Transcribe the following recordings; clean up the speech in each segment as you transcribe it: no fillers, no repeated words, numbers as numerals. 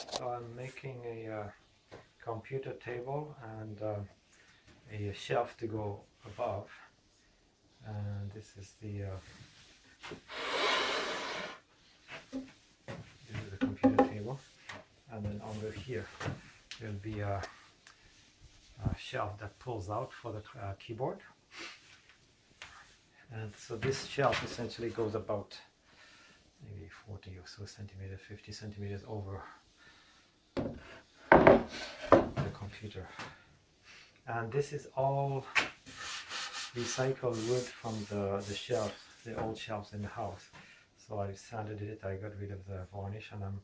So I'm making a computer table and a shelf to go above, and this is the computer table, and then under here there'll be a shelf that pulls out for the keyboard. And so this shelf essentially goes about maybe 40 or so centimeters, 50 centimeters over the computer. And this is all recycled wood from the shelves, the old shelves in the house. So I sanded it, I got rid of the varnish, and I'm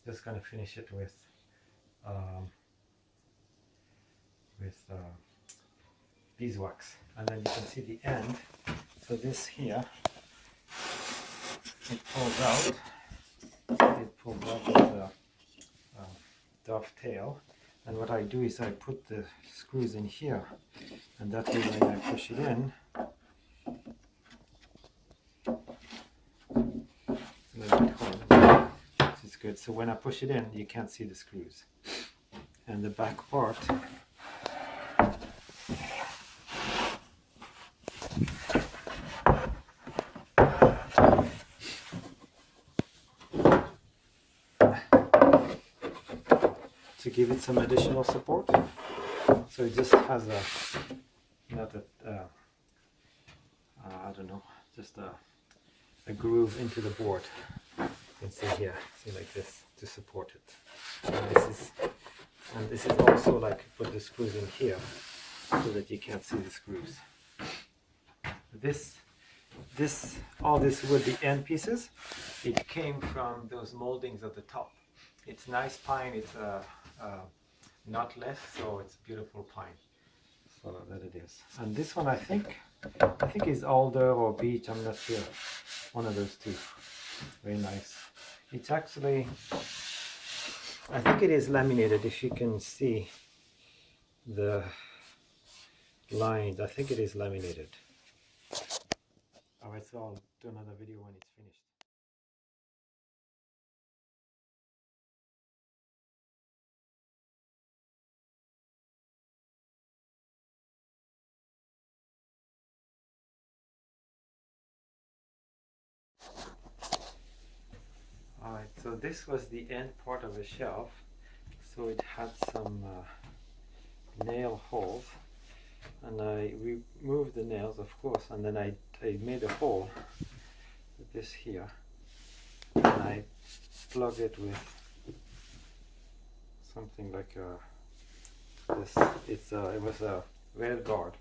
just going to finish it with beeswax. And then you can see the end. So this here, it pulls out with the dovetail. And what I do is I put the screws in here, and that way when I push it in, it's a little bit hard. This is good. So when I push it in, you can't see the screws. And the back part, to give it some additional support. So it just has a, not a, I don't know, just a groove into the board. You can see here, see like this, to support it. And this is also like put the screws in here so that you can't see the screws. All this wood, the end pieces, it came from those moldings at the top. It's nice pine, it's knotless, so it's beautiful pine. So that it is. And this one I think is alder or beech, I'm not sure. One of those two. Very nice. It's actually, I think it is laminated, if you can see the lines. I think it is laminated. Alright, so I'll do another video when it's finished. Alright, so this was the end part of the shelf. So it had some nail holes, and I removed the nails, of course, and then I made a hole with this here, and I plugged it with something like this. It was a rail guard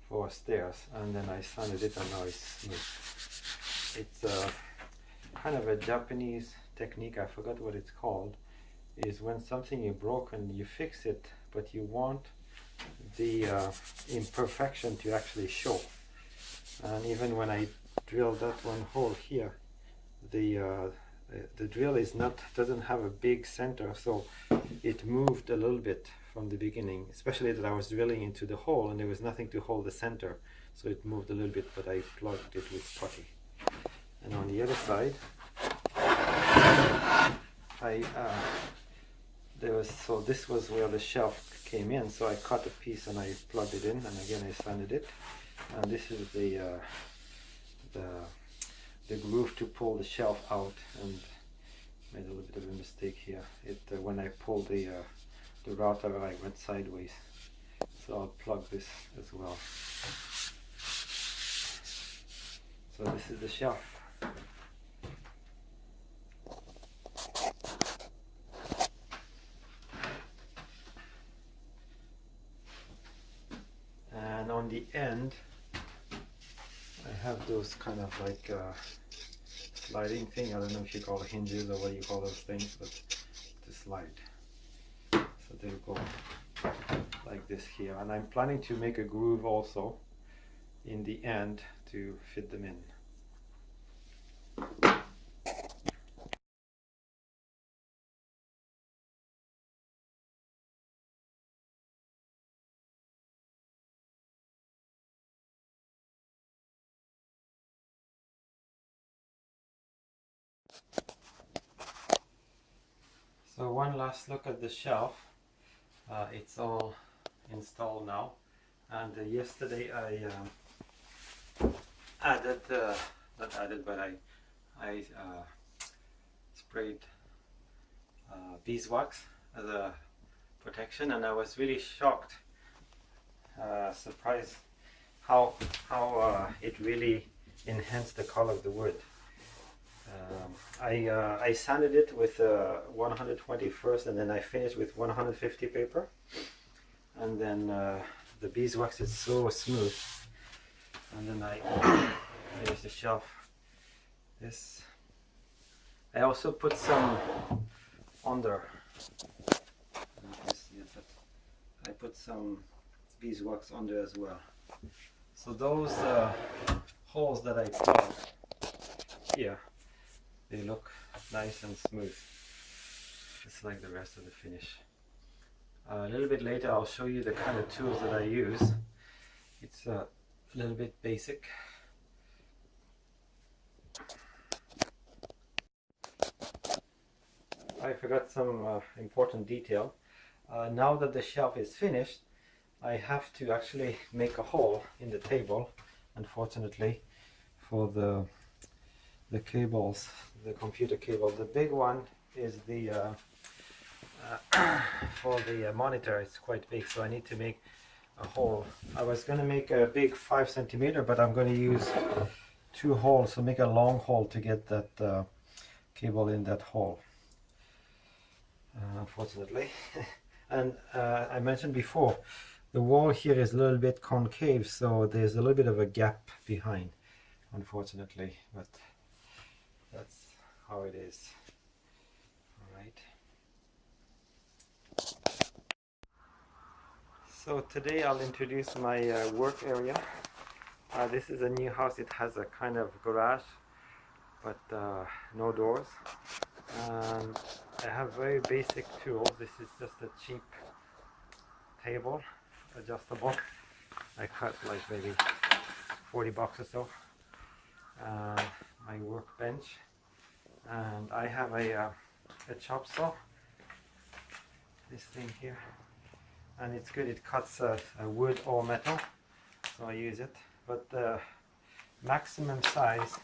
for stairs, and then I sanded it, and now it's smooth. It's kind of a Japanese technique, I forgot what it's called, is when something is broken, you fix it, but you want the imperfection to actually show. And even when I drilled that one hole here, the drill doesn't have a big center, so it moved a little bit from the beginning, especially that I was drilling into the hole and there was nothing to hold the center, so it moved a little bit, but I plugged it with putty. And on the other side, so this was where the shelf came in, so I cut a piece and I plugged it in, and again I sanded it, and this is the groove to pull the shelf out, and made a little bit of a mistake here. When I pulled the router, I went sideways, so I'll plug this as well. So this is the shelf. And on the end, I have those kind of like sliding thing. I don't know if you call it hinges or what you call those things, but to slide. So they'll go like this here. And I'm planning to make a groove also in the end to fit them in. So one last look at the shelf. It's all installed now, and yesterday I added, not added, but I sprayed beeswax as a protection, and I was really shocked, surprised how it really enhanced the color of the wood. I sanded it with 120 first, and then I finished with 150 paper, and then the beeswax is so smooth, and then I finished the shelf. This I also put some under. You can see it, but I put some beeswax under as well. So those holes that I plug here, they look nice and smooth, just like the rest of the finish. A little bit later I'll show you the kind of tools that I use. It's a little bit basic. I forgot some important detail. Now that the shelf is finished, I have to actually make a hole in the table, unfortunately, for the cables, the computer cable. The big one is the for the monitor. It's quite big, so I need to make a hole. I was going to make a big 5 centimeter, but I'm going to use 2 holes, so make a long hole to get that cable in that hole, unfortunately. And I mentioned before, the wall here is a little bit concave, so there's a little bit of a gap behind, unfortunately, but that's how it is. All right. So today I'll introduce my work area. This is a new house. It has a kind of garage, but no doors. And I have very basic tools. This is just a cheap table, adjustable. I cut like maybe 40 bucks or so. My workbench, and I have a chop saw, this thing here, and it's good. It cuts wood or metal, so I use it. But the maximum size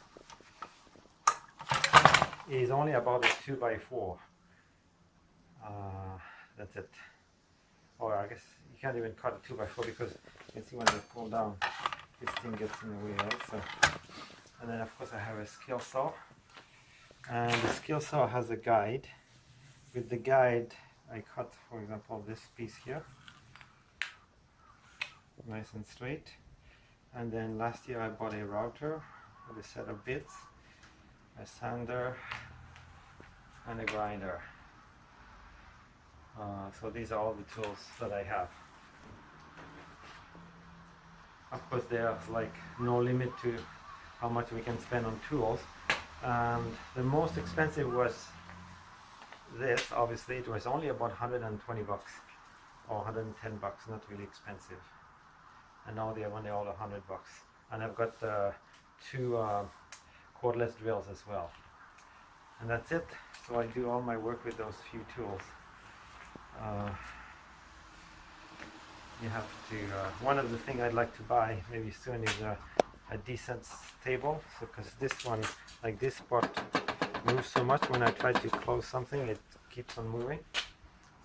is only about a 2x4. That's it. Or I guess you can't even cut a 2x4 because you can see when they pull down, this thing gets in the way, right? So, and then of course I have a skill saw, and the skill saw has a guide. With the guide I cut, for example, this piece here, nice and straight. And then last year I bought a router with a set of bits, a sander, and a grinder. So these are all the tools that I have. Of course, there's like no limit to how much we can spend on tools. The most expensive was this. Obviously, it was only about 120 bucks or 110 bucks, not really expensive. And now they're only all 100 bucks. And I've got 2 cordless drills as well. And that's it. So I do all my work with those few tools. You have to, one of the things I'd like to buy maybe soon is a decent table, so because this one, like this part, moves so much. When I try to close something, it keeps on moving.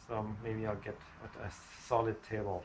So maybe I'll get a solid table.